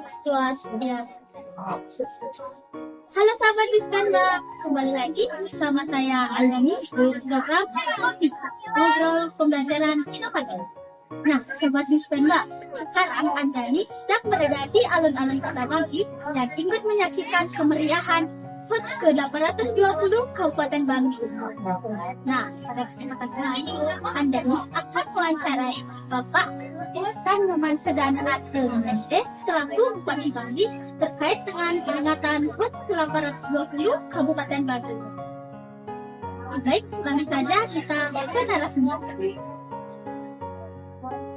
Swastiastu. Halo sahabat Dispenda, kembali lagi bersama saya Andani di program Ngobrol Pembelajaran Inovatif. Nah, sahabat Dispenda, sekarang Andani sedang berada di alun-alun Kota Bangli dan ikut menyaksikan kemeriahan HUT ke-820 Kabupaten Bangli. Nah, pada kesempatan kali ini Andani akan mewawancarai Bapak Sanyoman Sedana SD selaku Bupati Bangli terkait dengan peringatan HUT ke-820 Kabupaten Bangli. Baik, langsung saja kita ke narasumber.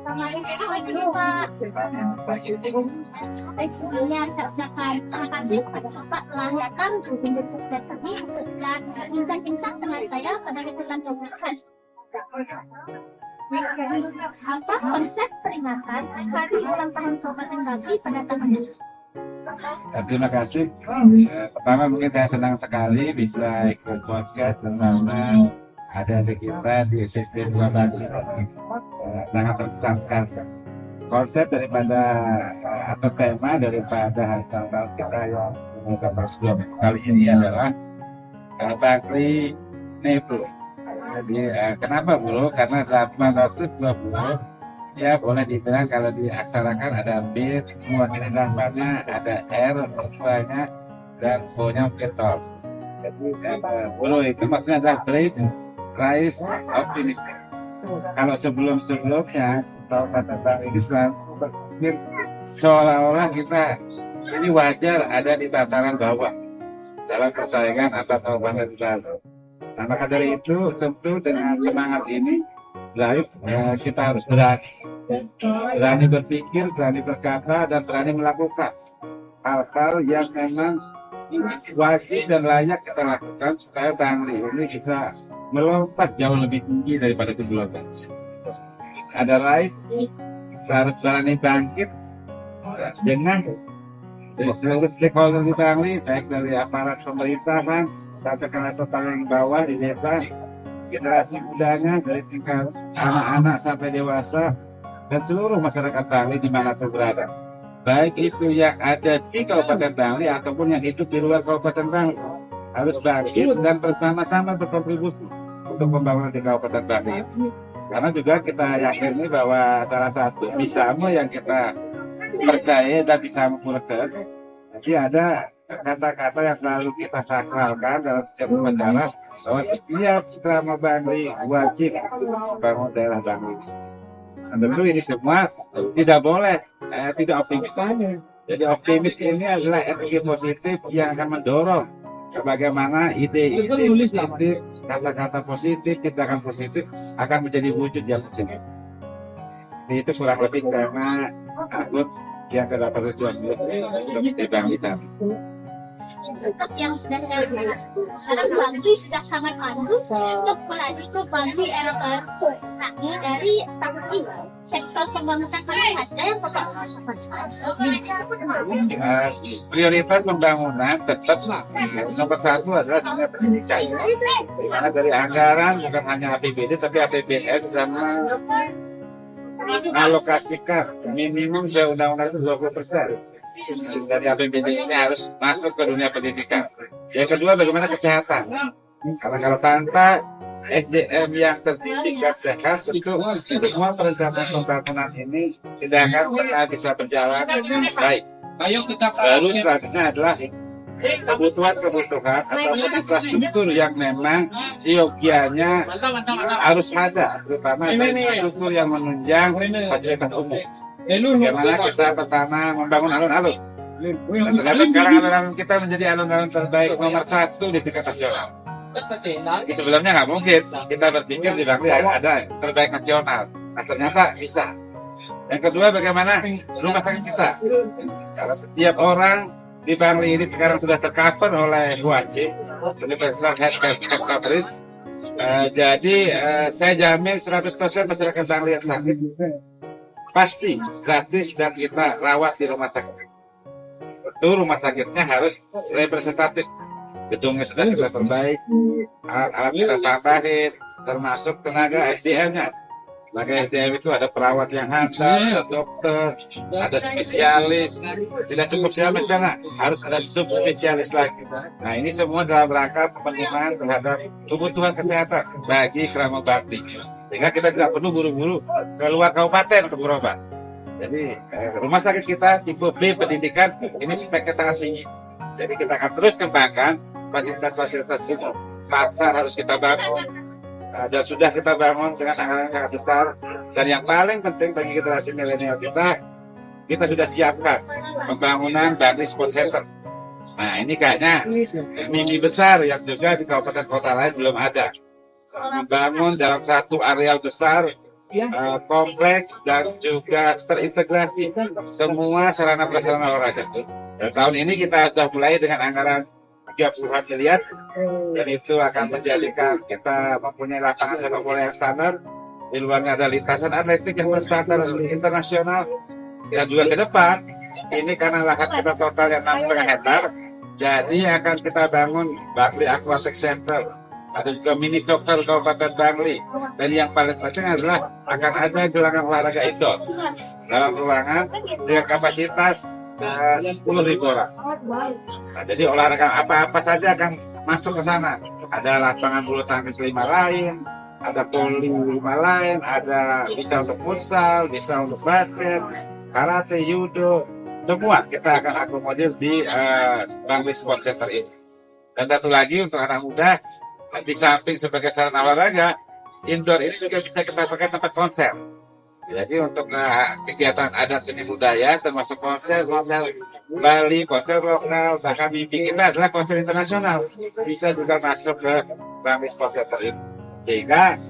Assalamualaikum Pak. Baik, sebelumnya saya ucapkan terima kasih kepada Bapak telah datang dan kami dan bincang-bincang dengan saya pada kegiatan pembukaan. Apa konsep peringatan Hari Ulang Tahun Kabupaten Bangli pada tahun ini? Terima kasih. Pertama mungkin saya senang sekali bisa ikut podcast bersama adik-adik kita di SMP 2 Bangli. Sangat terkesan sekali. Konsep daripada atau tema daripada hari ulang tahun kita yang kali ini adalah Bangli Nebu. Jadi kenapa Bro? Karena 820 ya boleh dibilang kalau diaksarakan ada B kemudian mana ada R banyak dan O-nya Petov. Jadi Bro itu maksudnya adalah Great Rise Optimistic. Kalau sebelumnya kalau kata Bang ini selalu berpikir seolah-olah kita ini wajar ada di tataran bawah dalam persaingan antar kabupaten baru. Nah, maka dari itu tentu dengan semangat ini kita harus berani berpikir, berani berkata, dan berani melakukan hal-hal yang memang wajib dan layak kita lakukan supaya Bangli ini bisa melompat jauh lebih tinggi daripada sebelumnya. Ada raih, kita harus berani bangkit dengan seluruh stakeholder di Bangli, baik dari aparat pemerintahan sampai ke level paling bawah di desa, generasi mudanya dari tingkat anak-anak sampai dewasa, dan seluruh masyarakat Bangli dimanapun berada. Baik itu yang ada di Kabupaten Bangli ataupun yang hidup di luar Kabupaten Bangli, harus bangkit dan bersama-sama berkontribusi untuk pembangunan di Kabupaten Bangli. Karena juga kita yakini bahwa salah satu Bisamo yang kita percaya dan Bisamo Purwodadi, jadi ada kata-kata yang selalu kita sakralkan dalam setiap upacara bahwa setiap drama Bangli wajib bangun daerah Bangli. Tentu ini semua tidak boleh tidak optimis. Jadi optimis ini adalah energi positif yang akan mendorong bagaimana ide positif, kata-kata positif, tindakan positif akan menjadi wujud yang positif. Itu kurang lebih karena HUT yang ke-820 di Bangli sana. Seperti yang sudah saya bahas, sekarang Bangli sudah sangat maju untuk melaju ke Bangli era baru. Nah, dari tahun ini, sektor pembangunan mana saja yang Bapak lakukan? Prioritas pembangunan tetap nomor satu adalah dunia pendidikan. Karena dari anggaran bukan hanya APBD tapi APBN sama alokasikan minimum sesuai undang-undang itu 20%. Dari APBD ini harus masuk ke dunia pendidikan. Yang kedua bagaimana kesehatan. Karena kalau tanpa SDM yang terdidik dan sehat, tentu semua perencanaan pembangunan ini tidak akan pernah bisa berjalan dengan baik. Lalu selanjutnya adalah kebutuhan atau infrastruktur yang memang siogianya harus ada, terutama infrastruktur yang menunjang fasilitas umum. Bagaimana kita pertama membangun alun-alun. Ternyata sekarang alun-alun kita menjadi alun-alun terbaik nomor 1 di tingkat nasional. Sebelumnya nggak mungkin kita berpikir di Bangli ada terbaik nasional. Nah, ternyata bisa. Yang kedua bagaimana rumah sakit kita. Kalau setiap orang di Bangli ini sekarang sudah tercover oleh UAC, Universal Healthcare Coverage. Jadi saya jamin 100% masyarakat Bangli yang sakit pasti gratis dan kita rawat di rumah sakit. Tentu rumah sakitnya harus representatif. Gedungnya sudah terbaik, alat kita tambahin, termasuk tenaga SDM-nya. Sebagai SDM itu ada perawat yang handal, ada dokter, ada spesialis. Tidak cukup spesialis sana, harus ada subspesialis lagi. Nah ini semua dalam rangka pemenuhan terhadap kebutuhan kesehatan bagi Krama Bakti. Sehingga kita tidak perlu buru-buru keluar kabupaten untuk berobat. Jadi rumah sakit kita tipe B pendidikan ini speknya sangat tinggi. Jadi kita akan terus kembangkan fasilitas-fasilitas itu. Pasar harus kita bangun. Dan sudah kita bangun dengan anggaran yang sangat besar. Dan yang paling penting bagi generasi milenial kita sudah siapkan pembangunan Bangli Sport Center. Nah ini kayaknya mimpi besar yang juga di kabupaten kota lain belum ada. Membangun dalam satu areal besar, kompleks dan juga terintegrasi semua sarana prasarana olahraga. Dan tahun ini kita sudah mulai dengan anggaran 30-an miliar, dan itu akan menjadikan kita mempunyai lapangan sepak bola yang standar. Di luarnya ada lintasan atletik yang berstandar internasional. Dan juga ke depan ini karena lahan kita total yang 6,5 hektar, jadi akan kita bangun Bangli Aquatic Center. Ada juga mini soccer Kabupaten Bangli. Dan yang paling penting adalah akan ada gelanggang olahraga indoor dalam ruangan dengan kapasitas 10.000 orang. Nah, jadi olahraga apa-apa saja akan masuk ke sana. Ada lapangan bulu tangkis 5 lain, ada poli 5 lain, ada bisa untuk futsal, bisa untuk basket, karate, judo, semua kita akan akomodir di Bangli Sport Center ini. Dan satu lagi untuk anak muda, di samping sebagai sarana olahraga, indoor ini juga bisa kita pakai tempat konser. Jadi untuk kegiatan adat seni budaya termasuk konser Bali, konser lokal, bahkan mimpi kita adalah konser internasional bisa juga masuk ke Bangli Sport Center ini. Sehingga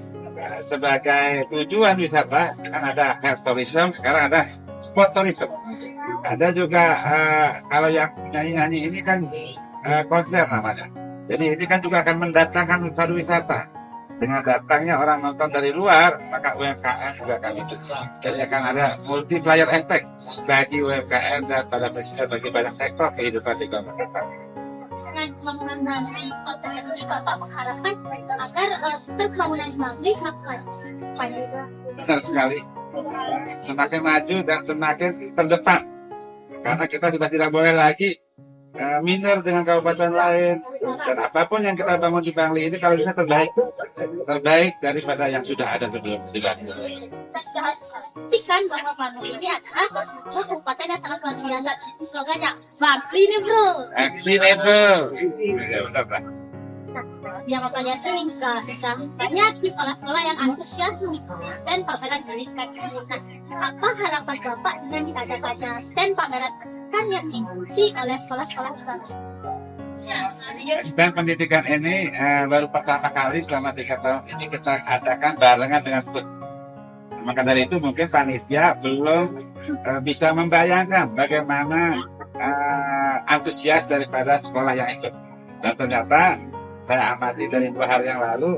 sebagai tujuan wisata kan ada health tourism, sekarang ada sport tourism. Ada juga kalau yang nyanyi-nyanyi ini kan konser namanya. Jadi ini kan juga akan mendatangkan pariwisata. Dengan datangnya orang nonton dari luar, maka UMKM juga akan itu. Jadi akan ada multiplier effect bagi UMKM dan pada presiden bagi banyak sektor kehidupan di kabupaten. Dengan pembangunan Bangli Sport Center ini, Bapak mengharapkan agar sektor pembangunan di Bangli makin Benar sekali. Semakin maju dan semakin terdepan. Karena kita sudah tidak boleh lagi minor dengan kabupaten lain, dan apapun yang kita bangun di Bangli ini kalau bisa terbaik daripada yang sudah ada sebelum di Bangli. Kita sudah harus buktikan bahwa Bangli ini adalah kabupaten yang sangat luar biasa. Seperti slogannya, Bangli nih bro. Bangli nih bro. Ya benar Pak. Nah, yang Bapak lihat ini juga sudah banyak di sekolah-sekolah yang antusias mengikuti stand pameran pendidikan ini. Nah, apa harapan Bapak dengan diadakannya stand pameran pendidikan yang diikuti oleh sekolah-sekolah di Bangli? Stand pendidikan ini baru pertama kali selama 3 tahun ini kita adakan barengan dengan FUT. Maka dari itu mungkin panitia belum bisa membayangkan bagaimana antusias daripada sekolah yang ikut. Dan ternyata saya amati dari 2 hari yang lalu,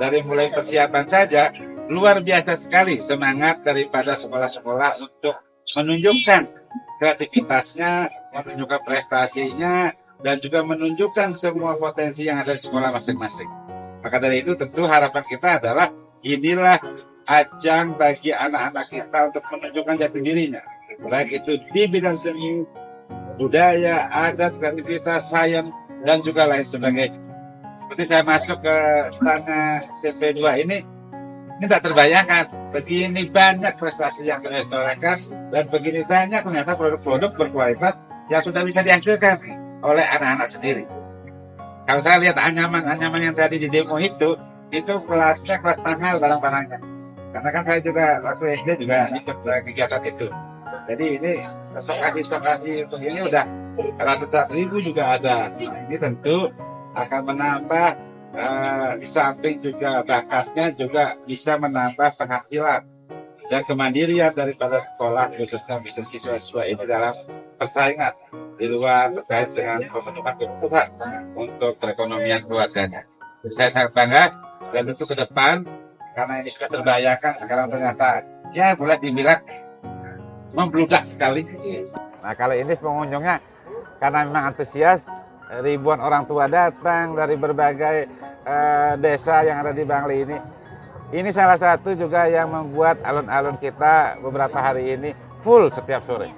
dari mulai persiapan saja luar biasa sekali semangat daripada sekolah-sekolah untuk menunjukkan kreativitasnya, menunjukkan prestasinya, dan juga menunjukkan semua potensi yang ada di sekolah masing-masing. Maka dari itu tentu harapan kita adalah inilah ajang bagi anak-anak kita untuk menunjukkan jati dirinya, baik itu di bidang seni, budaya, adat, kreativitas, sains, dan juga lain sebagainya. Seperti saya masuk ke tanah CP2 ini tidak terbayangkan begini banyak prestasi yang ditorehkan dan begini banyak ternyata produk-produk berkualitas yang sudah bisa dihasilkan oleh anak-anak sendiri. Kalau saya lihat anyaman yang tadi di demo itu kelasnya kelas mahal barang-barangnya. Karena kan saya juga waktu SD juga ikut kegiatan itu. Jadi ini sokasi untuk ini udah ratusan ribu juga ada. Nah, ini tentu akan menambah di samping juga bakatnya juga bisa menambah penghasilan dan kemandirian daripada sekolah, khususnya bisa siswa-siswa ini dalam persaingan di luar terkait dengan pemenuhan kebutuhan untuk perekonomian keluarganya. Saya sangat bangga dan tentu ke depan karena ini sudah terbayarkan sekarang ternyata ya boleh dibilang membludak sekali. Nah kalau ini pengunjungnya karena memang antusias, ribuan orang tua datang dari berbagai desa yang ada di Bangli ini. Ini salah satu juga yang membuat alun-alun kita beberapa hari ini full setiap sore.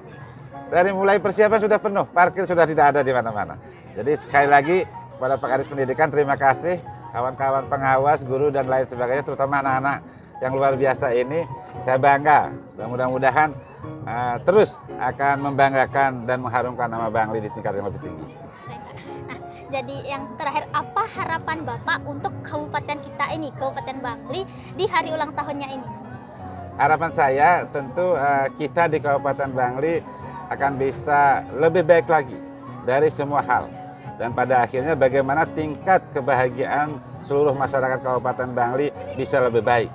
Dari mulai persiapan sudah penuh, parkir sudah tidak ada di mana-mana. Jadi sekali lagi kepada Pak Kadis Pendidikan terima kasih, kawan-kawan pengawas, guru dan lain sebagainya, terutama anak-anak yang luar biasa ini. Saya bangga dan mudah-mudahan terus akan membanggakan dan mengharumkan nama Bangli di tingkat yang lebih tinggi. Jadi yang terakhir, apa harapan Bapak untuk kabupaten kita ini, Kabupaten Bangli, di hari ulang tahunnya ini? Harapan saya tentu kita di Kabupaten Bangli akan bisa lebih baik lagi dari semua hal. Dan pada akhirnya bagaimana tingkat kebahagiaan seluruh masyarakat Kabupaten Bangli bisa lebih baik.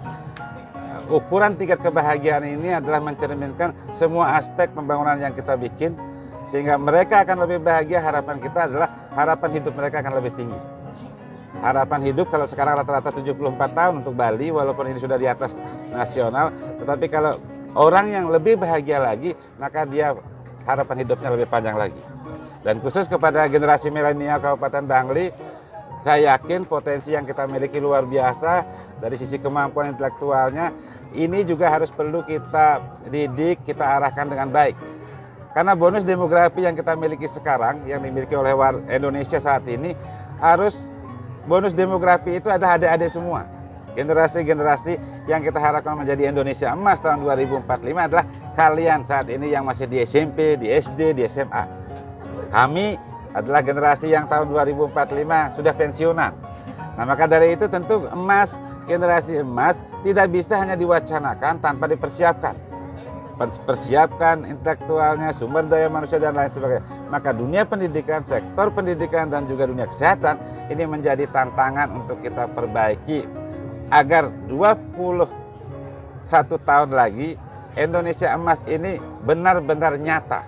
Ukuran tingkat kebahagiaan ini adalah mencerminkan semua aspek pembangunan yang kita bikin, sehingga mereka akan lebih bahagia. Harapan kita adalah harapan hidup mereka akan lebih tinggi. Harapan hidup kalau sekarang rata-rata 74 tahun untuk Bali, walaupun ini sudah di atas nasional, tetapi kalau orang yang lebih bahagia lagi, maka dia harapan hidupnya lebih panjang lagi. Dan khusus kepada generasi milenial Kabupaten Bangli, saya yakin potensi yang kita miliki luar biasa dari sisi kemampuan intelektualnya. Ini juga harus perlu kita didik, kita arahkan dengan baik. Karena bonus demografi yang kita miliki sekarang, yang dimiliki oleh Indonesia saat ini, harus bonus demografi itu ada adik-adik semua. Generasi-generasi yang kita harapkan menjadi Indonesia emas tahun 2045 adalah kalian saat ini yang masih di SMP, di SD, di SMA. Kami adalah generasi yang tahun 2045 sudah pensiunan. Nah, maka dari itu tentu emas, generasi emas tidak bisa hanya diwacanakan tanpa dipersiapkan. Persiapkan intelektualnya, sumber daya manusia dan lain sebagainya. Maka dunia pendidikan, sektor pendidikan dan juga dunia kesehatan ini menjadi tantangan untuk kita perbaiki agar 21 tahun lagi Indonesia emas ini benar-benar nyata,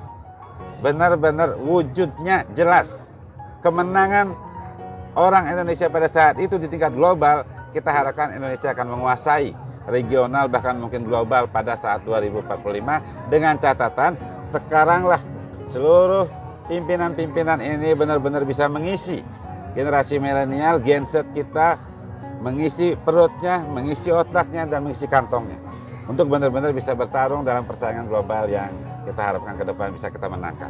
benar-benar wujudnya jelas. Kemenangan orang Indonesia pada saat itu di tingkat global, kita harapkan Indonesia akan menguasai regional bahkan mungkin global pada saat 2045, dengan catatan sekaranglah seluruh pimpinan-pimpinan ini benar-benar bisa mengisi generasi milenial, Gen Z kita, mengisi perutnya, mengisi otaknya dan mengisi kantongnya untuk benar-benar bisa bertarung dalam persaingan global yang kita harapkan ke depan bisa kita menangkan.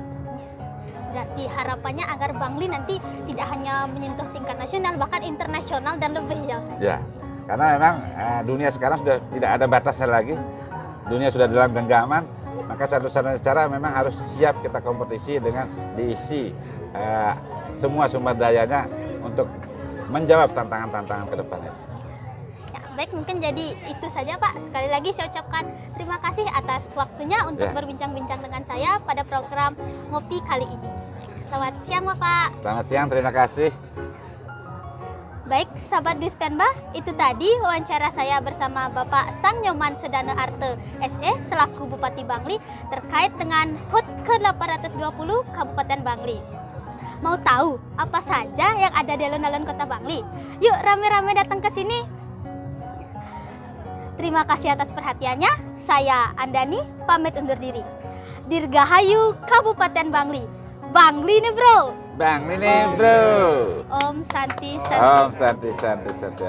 Berarti harapannya agar Bangli nanti tidak hanya menyentuh tingkat nasional, bahkan internasional dan lebih jauh. Ya. Karena memang dunia sekarang sudah tidak ada batasnya lagi, dunia sudah dalam genggaman, maka satu-satunya cara memang harus siap kita kompetisi dengan diisi semua sumber dayanya untuk menjawab tantangan-tantangan ke depannya. Ya, baik, mungkin jadi itu saja Pak. Sekali lagi saya ucapkan terima kasih atas waktunya untuk berbincang-bincang dengan saya pada program Ngopi kali ini. Selamat siang Bapak. Selamat siang, terima kasih. Baik, sahabat Dispenba, itu tadi wawancara saya bersama Bapak Sang Nyoman Sedana Arte SE selaku Bupati Bangli terkait dengan HUT ke-820 Kabupaten Bangli. Mau tahu apa saja yang ada di alun-alun Kota Bangli? Yuk rame-rame datang ke sini. Terima kasih atas perhatiannya. Saya Andani pamit undur diri. Dirgahayu Kabupaten Bangli. Bangli nih bro. Bangli nih bro. Om Santi Om Santi Santi Santi.